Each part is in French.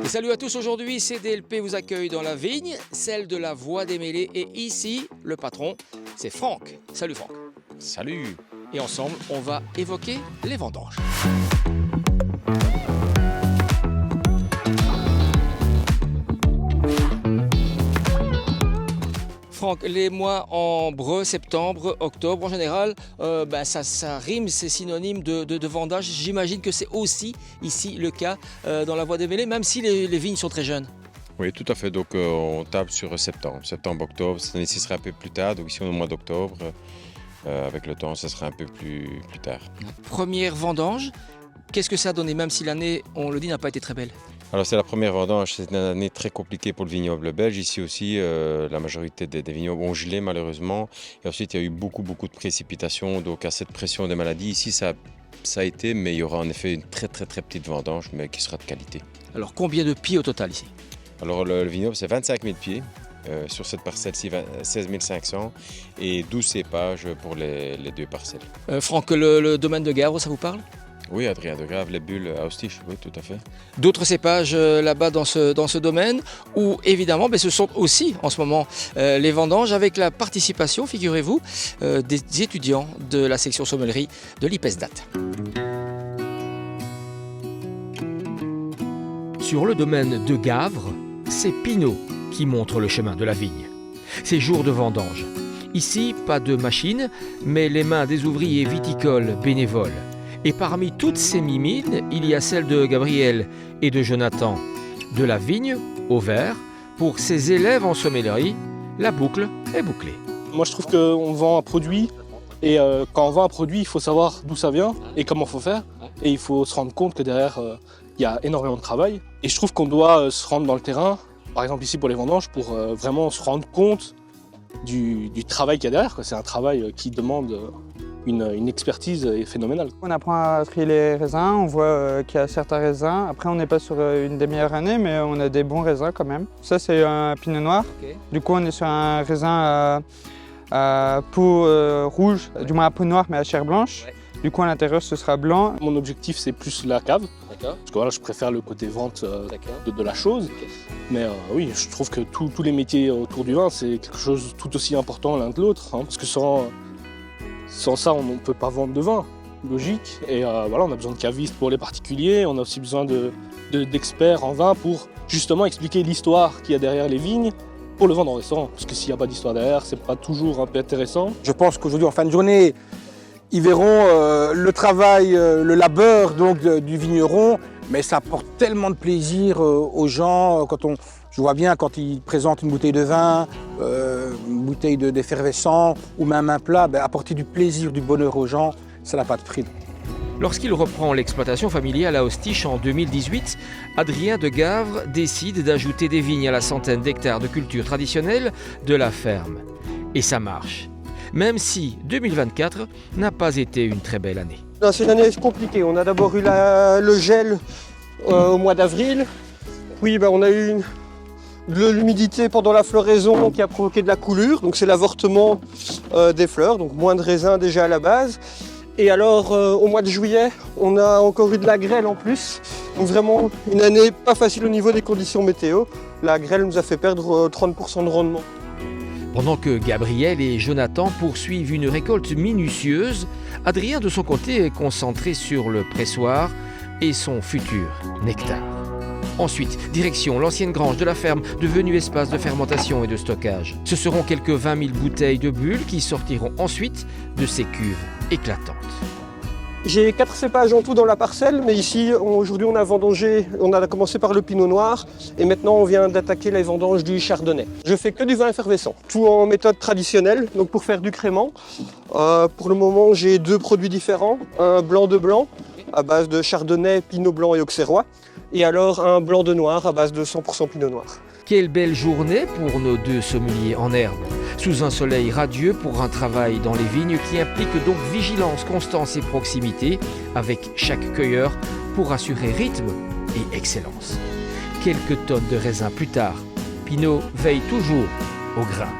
Et salut à tous, aujourd'hui CDLP vous accueille dans la vigne, celle de la Voie des Mêlées. Et ici, le patron, c'est Franck. Salut Franck. Salut. Et ensemble, on va évoquer les vendanges. Franck, les mois ambreux, septembre, octobre, en général, ça rime, c'est synonyme de vendage. J'imagine que c'est aussi ici le cas dans la Voie des Mêlées, même si les vignes sont très jeunes. Oui, tout à fait. Donc, on table sur septembre, octobre. Ça sera un peu plus tard. Donc, ici, on est au mois d'octobre. Avec le temps, ça sera un peu plus tard. Première vendange, qu'est-ce que ça a donné, même si l'année, on le dit, n'a pas été très belle? Alors, c'est la première vendange. C'est une année très compliquée pour le vignoble belge. Ici aussi, la majorité des vignobles ont gelé, malheureusement. Et ensuite, il y a eu beaucoup de précipitations. Donc, à cette pression des maladies, ici, ça a été, mais il y aura en effet une très petite vendange, mais qui sera de qualité. Alors, combien de pieds au total ici? Alors, le vignoble, c'est 25 000 pieds. Sur cette parcelle-ci, 16 500 et 12 cépages pour les deux parcelles. Franck, le domaine de Gavre, ça vous parle? Oui, Adrien de Grave, les bulles à Austich, oui, tout à fait. D'autres cépages là-bas dans ce domaine où, évidemment, ce sont aussi en ce moment les vendanges avec la participation, figurez-vous, des étudiants de la section sommellerie de l'IPESDAT. Sur le domaine de Gavre, c'est Pinot qui montre le chemin de la vigne. C'est jour de vendange. Ici, pas de machine, mais les mains des ouvriers viticoles bénévoles. Et parmi toutes ces mimines, il y a celle de Gabriel et de Jonathan. De la vigne au verre, pour ses élèves en sommellerie, la boucle est bouclée. Moi, je trouve qu'on vend un produit. Et quand on vend un produit, il faut savoir d'où ça vient et comment il faut faire. Et il faut se rendre compte que derrière, il y a énormément de travail. Et je trouve qu'on doit se rendre dans le terrain, par exemple ici pour les vendanges, pour vraiment se rendre compte du travail qu'il y a derrière. C'est un travail qui demande une expertise phénoménale. On apprend à trier les raisins, on voit qu'il y a certains raisins. Après, on n'est pas sur une des meilleures années, mais on a des bons raisins quand même. Ça, c'est un pinot noir. Okay. Du coup, on est sur un raisin à peau rouge, du moins à peau noire, mais à chair blanche. Ouais. Du coup, à l'intérieur, ce sera blanc. Mon objectif, c'est plus la cave. Parce que voilà, je préfère le côté vente de la chose. Okay. Mais oui, je trouve que tous les métiers autour du vin, c'est quelque chose tout aussi important l'un de l'autre. Parce que sans ça, on ne peut pas vendre de vin, logique. Et voilà, on a besoin de cavistes pour les particuliers. On a aussi besoin d'experts en vin pour justement expliquer l'histoire qu'il y a derrière les vignes pour le vendre en restaurant. Parce que s'il n'y a pas d'histoire derrière, c'est pas toujours un peu intéressant. Je pense qu'aujourd'hui, en fin de journée, ils verront le travail, le labeur donc, du vigneron, mais ça apporte tellement de plaisir aux gens. Je vois bien quand ils présentent une bouteille de vin, une bouteille d'effervescent ou même un plat, apporter du plaisir, du bonheur aux gens, ça n'a pas de prix. Lorsqu'il reprend l'exploitation familiale à Austich en 2018, Adrien de Gavre décide d'ajouter des vignes à la centaine d'hectares de culture traditionnelle de la ferme. Et ça marche. Même si 2024 n'a pas été une très belle année. C'est une année compliquée. On a d'abord eu le gel au mois d'avril. Oui, on a eu de l'humidité pendant la floraison qui a provoqué de la coulure. Donc c'est l'avortement des fleurs, donc moins de raisins déjà à la base. Et alors au mois de juillet, on a encore eu de la grêle en plus. Donc vraiment une année pas facile au niveau des conditions météo. La grêle nous a fait perdre 30% de rendement. Pendant que Gabriel et Jonathan poursuivent une récolte minutieuse, Adrien de son côté est concentré sur le pressoir et son futur nectar. Ensuite, direction l'ancienne grange de la ferme, devenue espace de fermentation et de stockage. Ce seront quelques 20 000 bouteilles de bulles qui sortiront ensuite de ces cuves éclatantes. J'ai 4 cépages en tout dans la parcelle, mais ici, aujourd'hui, on a commencé par le pinot noir et maintenant on vient d'attaquer les vendanges du chardonnay. Je fais que du vin effervescent, tout en méthode traditionnelle, donc pour faire du crément. Pour le moment, j'ai 2 produits différents, un blanc de blanc à base de chardonnay, pinot blanc et auxerrois, et alors un blanc de noir à base de 100% pinot noir. Quelle belle journée pour nos 2 sommeliers en herbe, sous un soleil radieux pour un travail dans les vignes qui implique donc vigilance, constance et proximité avec chaque cueilleur pour assurer rythme et excellence. Quelques tonnes de raisins plus tard, Pinot veille toujours au grain.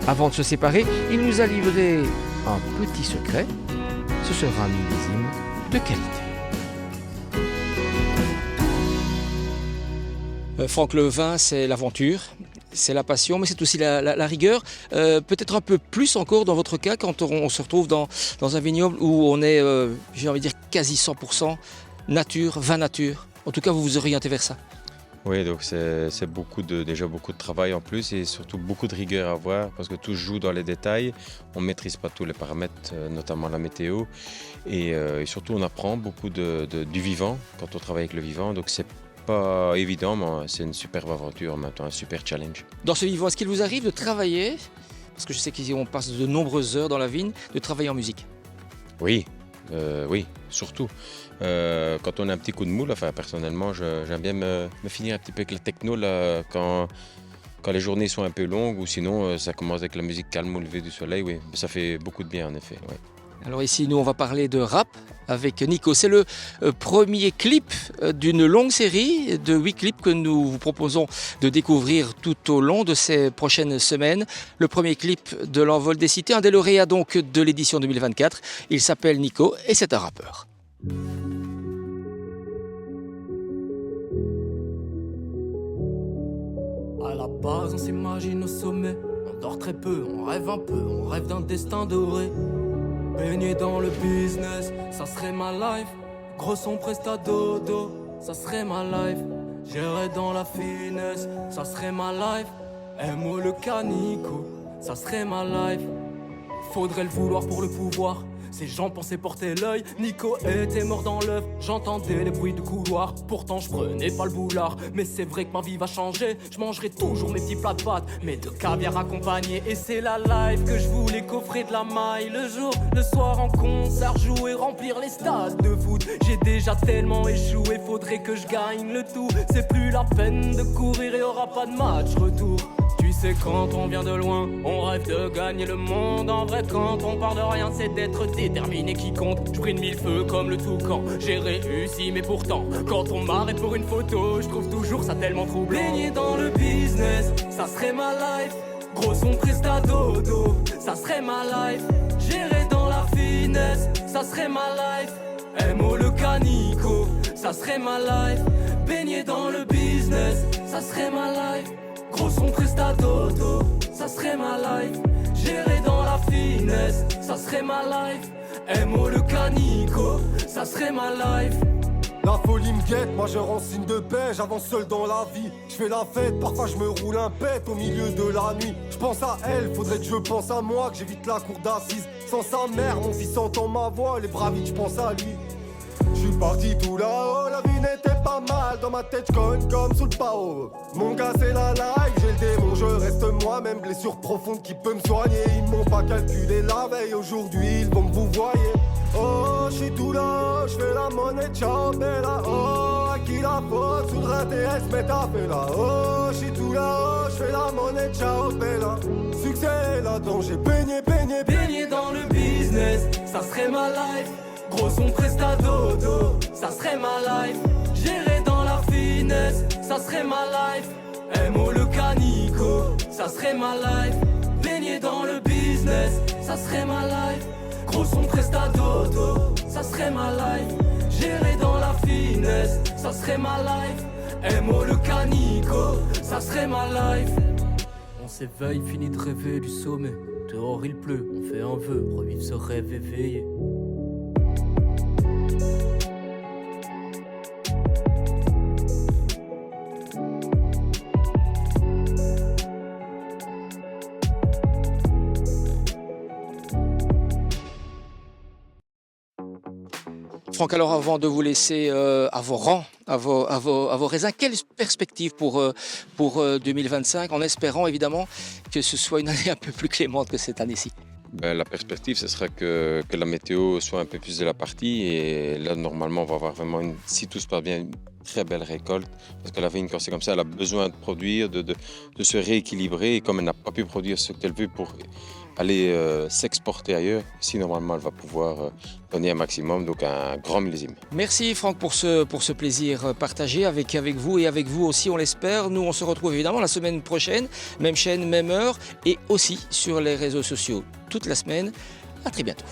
Avant de se séparer, il nous a livré un petit secret. Ce sera un millésime de qualité. Franck, le vin, c'est l'aventure, c'est la passion, mais c'est aussi la rigueur. Peut-être un peu plus encore dans votre cas quand on se retrouve dans un vignoble où on est, j'ai envie de dire, quasi 100% nature, vin nature. En tout cas, vous vous orientez vers ça. Oui, donc c'est déjà beaucoup de travail en plus et surtout beaucoup de rigueur à avoir parce que tout se joue dans les détails. On ne maîtrise pas tous les paramètres, notamment la météo. Et surtout, on apprend beaucoup du vivant quand on travaille avec le vivant. Donc, c'est pas évident, mais c'est une superbe aventure maintenant, un super challenge. Dans ce vivant, est-ce qu'il vous arrive de travailler, parce que je sais qu'on passe de nombreuses heures dans la vigne, de travailler en musique? Oui, oui, surtout. Quand on a un petit coup de moule, enfin personnellement, j'aime bien me finir un petit peu avec la techno là, quand les journées sont un peu longues ou sinon ça commence avec la musique calme au lever du soleil, oui, ça fait beaucoup de bien en effet. Oui. Alors ici, nous, on va parler de rap avec Nico. C'est le premier clip d'une longue série de 8 clips que nous vous proposons de découvrir tout au long de ces prochaines semaines. Le premier clip de l'Envol des Cités, un des lauréats donc de l'édition 2024. Il s'appelle Nico et c'est un rappeur. À la base, on s'imagine au sommet. On dort très peu, on rêve un peu, on rêve d'un destin doré. Baigner dans le business, ça serait ma life. Gros son presta dodo, ça serait ma life. Gérer dans la finesse, ça serait ma life. MO le canico, ça serait ma life. Faudrait le vouloir pour le pouvoir. Ces gens pensaient porter l'œil, Nico était mort dans l'œuf. J'entendais les bruits de couloir, pourtant je prenais pas le boulard. Mais c'est vrai que ma vie va changer, je mangerai toujours mes petits plats de pâtes, mais de caviar accompagné. Et c'est la life que je voulais coffrer de la maille. Le jour, le soir en concert, jouer, remplir les stades de foot. J'ai déjà tellement échoué, faudrait que je gagne le tout. C'est plus la peine de courir et aura pas de match retour. Tu sais quand on vient de loin, on rêve de gagner le monde. En vrai quand on part de rien, c'est d'être déterminé qui compte. Je brille 1000 feux comme le toucan, j'ai réussi mais pourtant quand on m'arrête pour une photo, je trouve toujours ça tellement troublant. Baigner dans le business, ça serait ma life. Gros son presta dodo, ça serait ma life. Gérer dans la finesse, ça serait ma life. MO le canico, ça serait ma life. Baigner dans le business, ça serait ma life. Gros son presta dodo, ça serait ma life. Gérer dans la finesse, ça serait ma life. MO le canico, ça serait ma life. La folie me guette, moi je rends signe de paix, j'avance seul dans la vie. Je fais la fête, parfois je me roule un pet au milieu de la nuit. Je pense à elle, faudrait que je pense à moi, que j'évite la cour d'assises. Sans sa mère, mon fils entend ma voix, les bras vides, je pense à lui. Je suis parti tout là-haut, la vie n'était pas mal. Dans ma tête, je cogne comme sous le pao. Mon gars, c'est la life, j'ai le démon, je reste moi-même. Blessure profonde qui peut me soigner. Ils m'ont pas calculé la veille, aujourd'hui ils vont me vous voyez. Oh, je suis tout là, je fais la monnaie, ciao bella. Oh, à qui la faute, sous le raté, mais t'as fait là. Oh, je suis tout là, je fais la monnaie, ciao bella. Succès là-dedans, j'ai baigné. Baigner dans le business, ça serait ma life. Gros son presta dodo, ça serait ma life. Gérer dans la finesse, ça serait ma life. MO le canico, ça serait ma life. Baigner dans le business, ça serait ma life. Gros son presta dodo, ça serait ma life. Gérer dans la finesse, ça serait ma life. MO le canico, ça serait ma life. On s'éveille, finit de rêver du sommet. Dehors il pleut, on fait un vœu, revivre ce rêve éveillé. Franck, alors avant de vous laisser à vos rangs, à vos raisins, quelle perspective pour 2025, en espérant évidemment que ce soit une année un peu plus clémente que cette année-ci? La perspective, ce sera que la météo soit un peu plus de la partie et là, normalement, on va avoir vraiment, si tout se passe bien, une très belle récolte parce que la vigne, quand c'est comme ça, elle a besoin de produire, de se rééquilibrer et comme elle n'a pas pu produire ce qu'elle veut pour aller s'exporter ailleurs, si normalement elle va pouvoir donner un maximum, donc un grand millésime. Merci Franck pour ce plaisir partagé avec vous et avec vous aussi, on l'espère. Nous, on se retrouve évidemment la semaine prochaine, même chaîne, même heure et aussi sur les réseaux sociaux toute la semaine. À très bientôt.